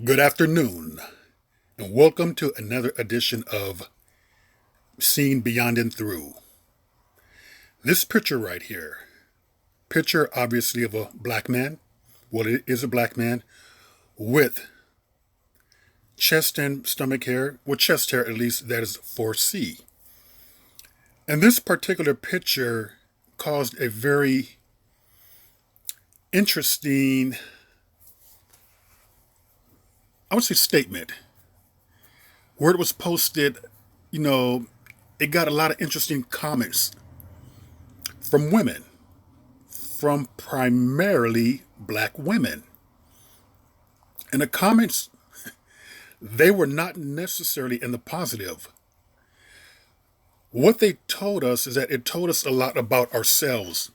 Good afternoon, and welcome to another edition of Seen Beyond and Through. This picture right here, picture obviously of a black man, well, it is a black man with chest and stomach hair, with chest hair at least, that is 4C. And this particular picture caused a very interesting, I would say, statement. Where it was posted, you know, it got a lot of interesting comments from women, from primarily black women. And the comments, they were not necessarily in the positive. What they told us is that it told us a lot about ourselves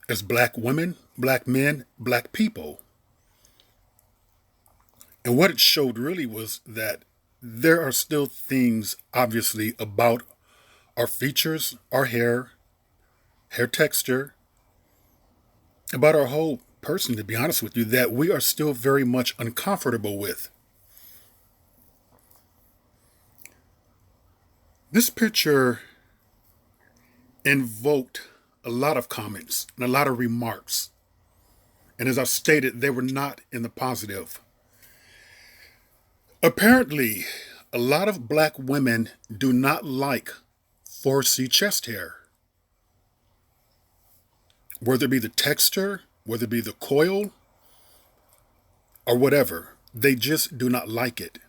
as black women, black men, black people. And what it showed really was that there are still things, obviously, about our features, our hair texture, about our whole person, to be honest with you, that we are still very much uncomfortable with. This picture invoked a lot of comments and a lot of remarks. And as I stated, they were not in the positive. Apparently, a lot of black women do not like 4C chest hair. Whether it be the texture, whether it be the coil, or whatever, they just do not like it.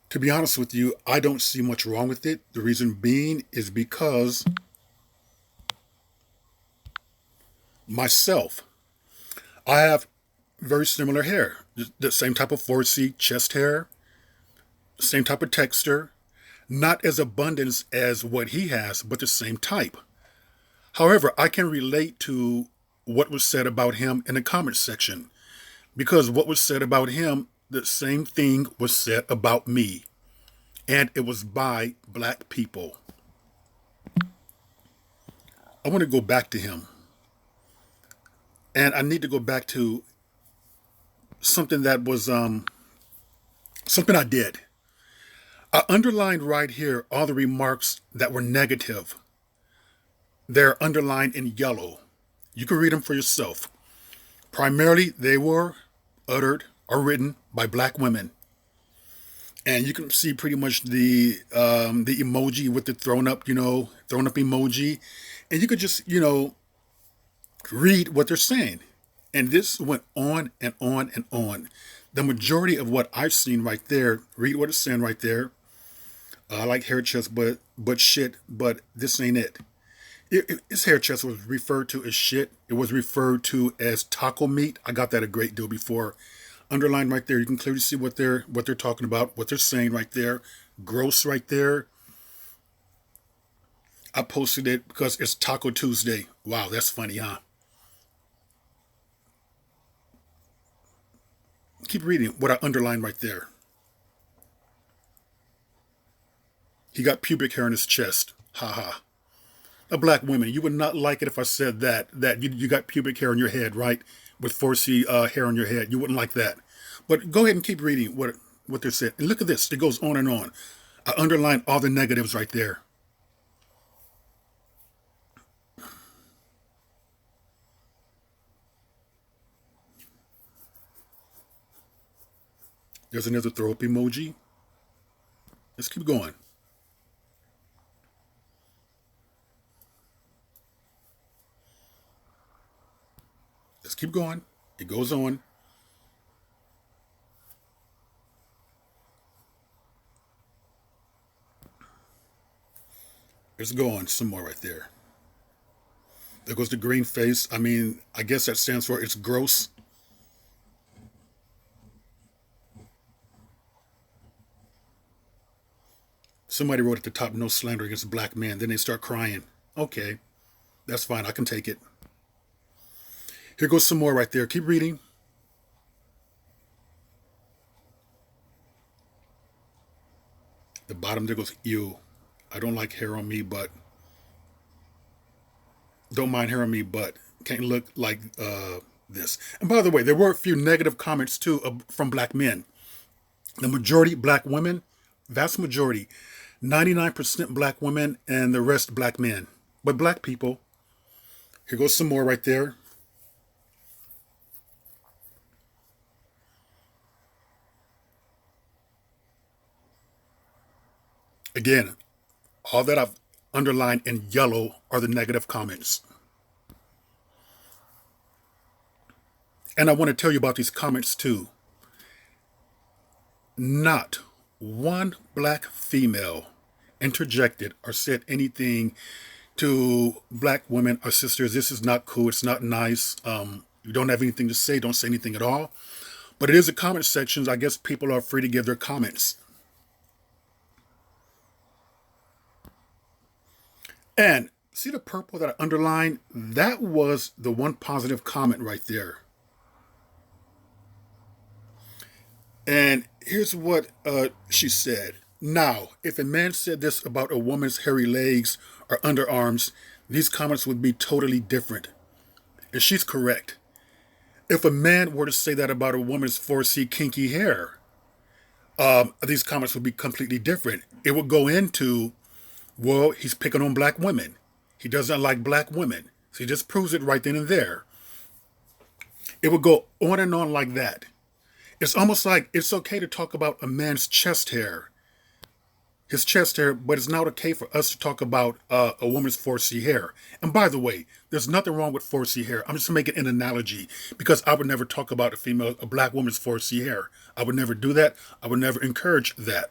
To be honest with you, I don't see much wrong with it. The reason being is because myself, I have very similar hair. The same type of 4C chest hair, same type of texture, not as abundant as what he has, but the same type. However, I can relate to what was said about him in the comments section, because what was said about him, the same thing was said about me, and it was by black people. I want to go back to him, and I need to go back to something that was something I did. I underlined right here all the remarks that were negative. They're underlined in yellow. You can read them for yourself. Primarily, they were uttered or written by black women. And you can see pretty much the emoji with the thrown up emoji. And you could just, read what they're saying. And this went on and on and on. The majority of what I've seen right there, read what it's saying right there. I like hair chest, but shit, but this ain't it. His hair chest was referred to as shit. It was referred to as taco meat. I got that a great deal before. Underlined right there, you can clearly see what they're talking about, what they're saying right there. Gross right there. I posted it because it's Taco Tuesday. Wow, that's funny, huh? Keep reading what I underlined right there. He got pubic hair on his chest. Ha ha. A black woman, you would not like it if I said that you got pubic hair on your head, right? With 4C hair on your head. You wouldn't like that. But go ahead and keep reading what they're saying. And look at this. It goes on and on. I underlined all the negatives right there. There's another throw up emoji. Let's keep going. Let's keep going. It goes on. Let's go on some more right there. There goes the green face. I mean, I guess that stands for it's gross. Somebody wrote at the top, no slander against black men. Then they start crying. Okay, that's fine. I can take it. Here goes some more right there. Keep reading. The bottom there goes, ew. I don't like hair on me, but don't mind hair on me, but can't look like this. And by the way, there were a few negative comments too from black men. The majority black women, vast majority, 99% black women, and the rest black men. But black people, here goes some more right there. Again, all that I've underlined in yellow are the negative comments. And I want to tell you about these comments too. Not one black female interjected or said anything to black women or sisters. This is not cool. It's not nice. You don't have anything to say. Don't say anything at all. But it is a comment section. I guess people are free to give their comments. And see the purple that I underlined? That was the one positive comment right there. And here's what she said. Now, if a man said this about a woman's hairy legs or underarms, these comments would be totally different. And she's correct. If a man were to say that about a woman's 4C kinky hair, these comments would be completely different. It would go into, well, he's picking on black women. He doesn't like black women. So he just proves it right then and there. It would go on and on like that. It's almost like it's okay to talk about a man's chest hair, his chest hair, but it's not okay for us to talk about a woman's 4C hair. And by the way, there's nothing wrong with 4C hair. I'm just making an analogy because I would never talk about a black woman's 4C hair. I would never do that. I would never encourage that.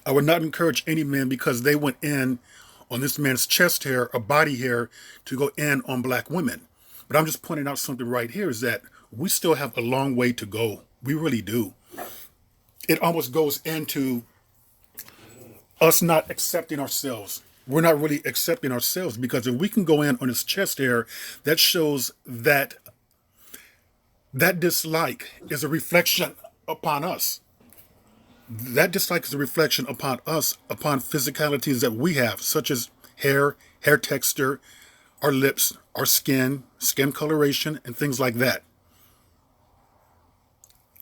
I would not encourage any man because they went in on this man's chest hair or body hair to go in on black women. But I'm just pointing out something right here is that we still have a long way to go. We really do. It almost goes into us not accepting ourselves. We're not really accepting ourselves because if we can go in on his chest hair, that shows that that dislike is a reflection upon us. That dislike is a reflection upon us, upon physicalities that we have, such as hair, hair texture, our lips, our skin, skin coloration, and things like that.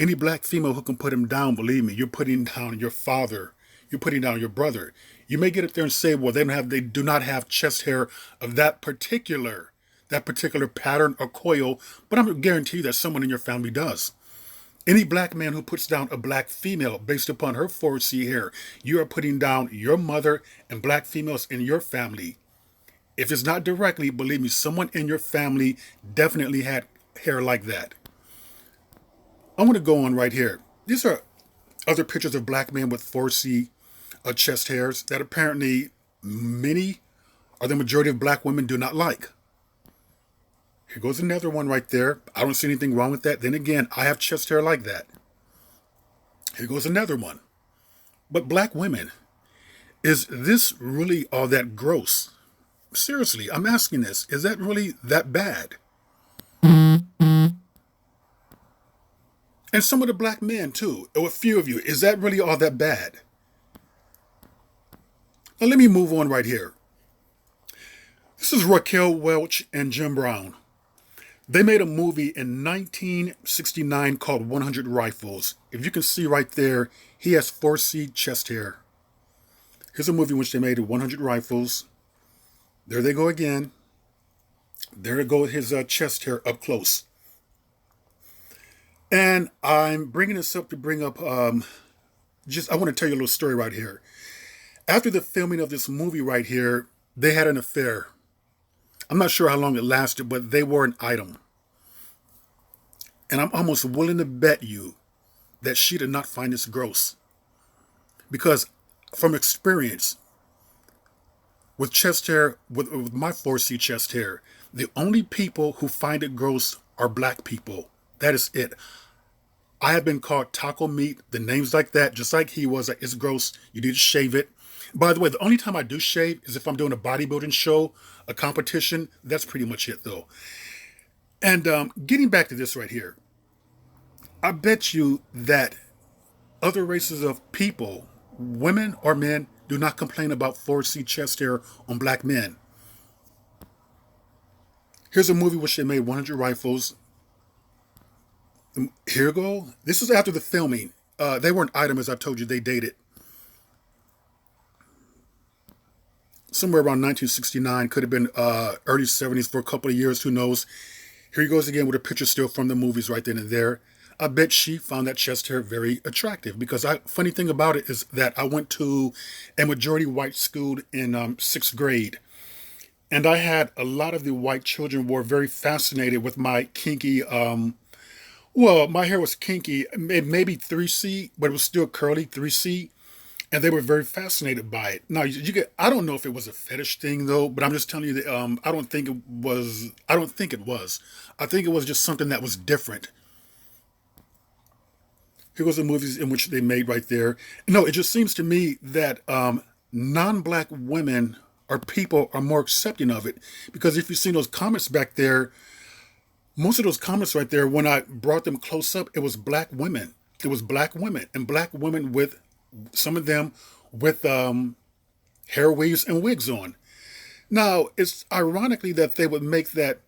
Any black female who can put him down, believe me, you're putting down your father. You're putting down your brother. You may get up there and say, well, they do not have chest hair of that particular pattern or coil, but I'm going to guarantee you that someone in your family does. Any black man who puts down a black female based upon her 4C hair, you are putting down your mother and black females in your family. If it's not directly, believe me, someone in your family definitely had hair like that. I want to go on right here. These are other pictures of black men with 4C chest hairs that apparently many or the majority of black women do not like. Here goes another one right there. I don't see anything wrong with that. Then again, I have chest hair like that. Here goes another one. But black women, is this really all that gross? Seriously, I'm asking this. Is that really that bad? And some of the black men too, or a few of you, is that really all that bad? Now let me move on right here. This is Raquel Welch and Jim Brown. They made a movie in 1969 called 100 Rifles. If you can see right there, he has 4C chest hair. Here's a movie in which they made 100 Rifles. There they go again. There it goes his chest hair up close. And I'm bringing this up to bring up, I want to tell you a little story right here. After the filming of this movie right here, they had an affair. I'm not sure how long it lasted, but they were an item. And I'm almost willing to bet you that she did not find this gross. Because from experience, with chest hair, with my 4C chest hair, the only people who find it gross are black people. That is it. I have been called taco meat, the names like that, just like he was. Like, it's gross. You need to shave it. By the way, the only time I do shave is if I'm doing a bodybuilding show, a competition. That's pretty much it, though. And getting back to this right here, I bet you that other races of people, women or men, do not complain about 4C chest hair on black men. Here's a movie which they made 100 Rifles. Here you go. This is after the filming. They weren't item, as I told you. They dated somewhere around 1969. Could have been early 70s for a couple of years. Who knows? Here he goes again with a picture still from the movies right then and there. I bet she found that chest hair very attractive because funny thing about it is that I went to a majority white school in sixth grade. And I had a lot of the white children were very fascinated with my kinky, well, my hair was kinky, maybe 3C, but it was still curly 3C. And they were very fascinated by it. Now you get, I don't know if it was a fetish thing though, but I'm just telling you that I don't think it was. I don't think it was. I think it was just something that was different. Here goes the movies in which they made right there. No, it just seems to me that non-black women or people are more accepting of it because if you've seen those comments back there, most of those comments right there, when I brought them close up, it was black women. It was black women and black women with some of them with hair weaves and wigs on. Now, it's ironically that they would make that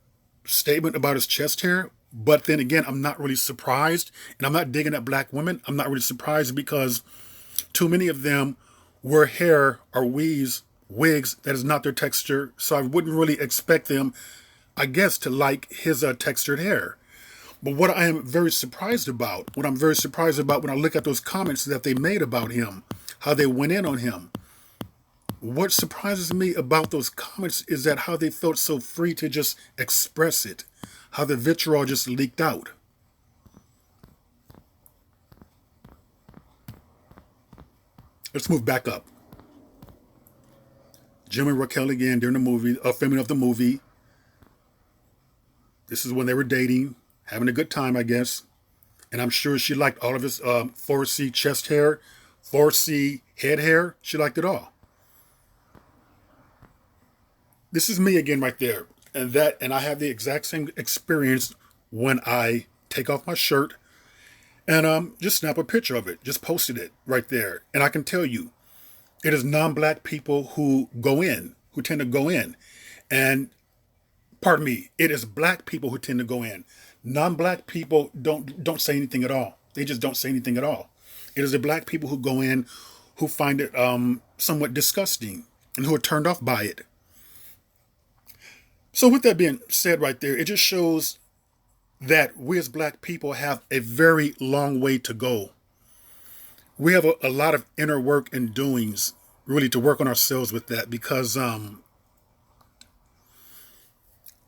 statement about his chest hair, but then again, I'm not really surprised, and I'm not digging at black women. I'm not really surprised because too many of them wear hair or wigs that is not their texture, so I wouldn't really expect them, I guess, to like his textured hair. But what I am very surprised about, what I'm very surprised about when I look at those comments that they made about him, how they went in on him, what surprises me about those comments is that how they felt so free to just express it, how the vitriol just leaked out. Let's move back up. Jim and Raquel again during the movie, filming of the movie. This is when they were dating, having a good time, I guess. And I'm sure she liked all of his 4C chest hair, 4C head hair. She liked it all. This is me again right there. And I have the exact same experience when I take off my shirt and just snap a picture of it, just posted it right there. And I can tell you, it is non-black people who go in, who tend to go in. And pardon me, it is black people who tend to go in. Non-black people don't say anything at all. They just don't say anything at all. It is the black people who go in who find it somewhat disgusting and who are turned off by it. So with that being said right there, it just shows that we as black people have a very long way to go. We have a lot of inner work and doings really to work on ourselves with that because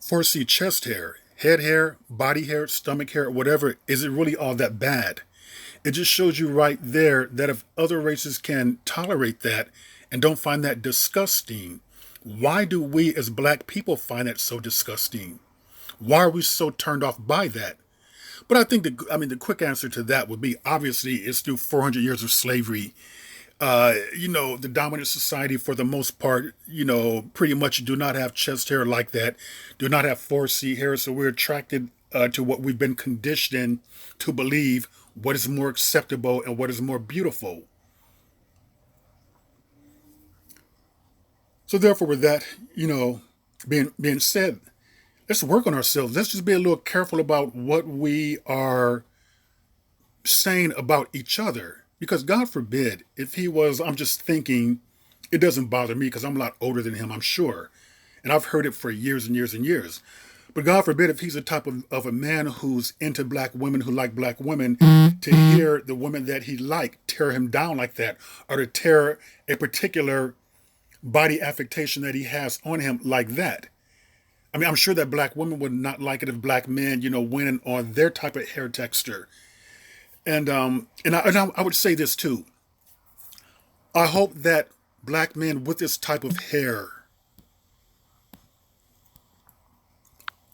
4C chest hair, head hair, body hair, stomach hair, whatever, is it really all that bad? It just shows you right there that if other races can tolerate that and don't find that disgusting, why do we as black people find that so disgusting? Why are we so turned off by that? But I think the quick answer to that would be obviously it's through 400 years of slavery. The dominant society for the most part, pretty much do not have chest hair like that, do not have 4C hair. So we're attracted to what we've been conditioned to believe what is more acceptable and what is more beautiful. So therefore, with that, being said, let's work on ourselves. Let's just be a little careful about what we are saying about each other. Because God forbid, if he was, I'm just thinking, it doesn't bother me because I'm a lot older than him, I'm sure. And I've heard it for years and years and years. But God forbid if he's the type of a man who's into black women, who like black women, to hear the woman that he liked tear him down like that, or to tear a particular body affectation that he has on him like that. I mean, I'm sure that black women would not like it if black men, went in on their type of hair texture. And I would say this too. I hope that black men with this type of hair,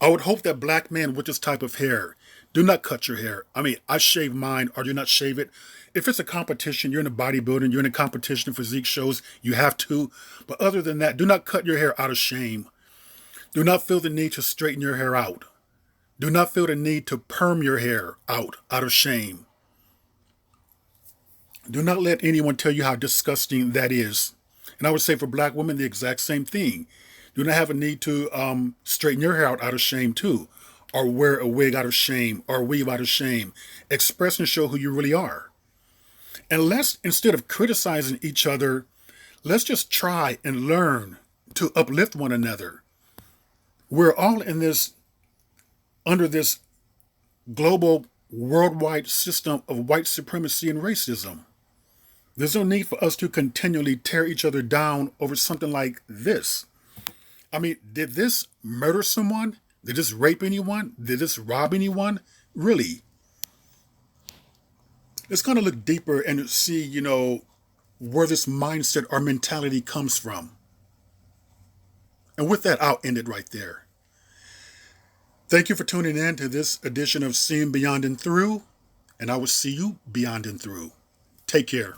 I would hope that black men with this type of hair do not cut your hair. I mean, I shave mine or do not shave it. If it's a competition, you're in a bodybuilding, you're in a competition, physique shows, you have to. But other than that, do not cut your hair out of shame. Do not feel the need to straighten your hair out. Do not feel the need to perm your hair out of shame. Do not let anyone tell you how disgusting that is. And I would say for black women, the exact same thing. Do not have a need to straighten your hair out of shame too. or wear a wig out of shame or weave out of shame. Express and show who you really are. And let's, instead of criticizing each other, let's just try and learn to uplift one another. We're all in this, under this global, worldwide system of white supremacy and racism. There's no need for us to continually tear each other down over something like this. I mean, did this murder someone? Did this rape anyone? Did this rob anyone? Really? Let's kind of look deeper and see, where this mindset or mentality comes from. And with that, I'll end it right there. Thank you for tuning in to this edition of Seeing Beyond and Through, and I will see you beyond and through. Take care.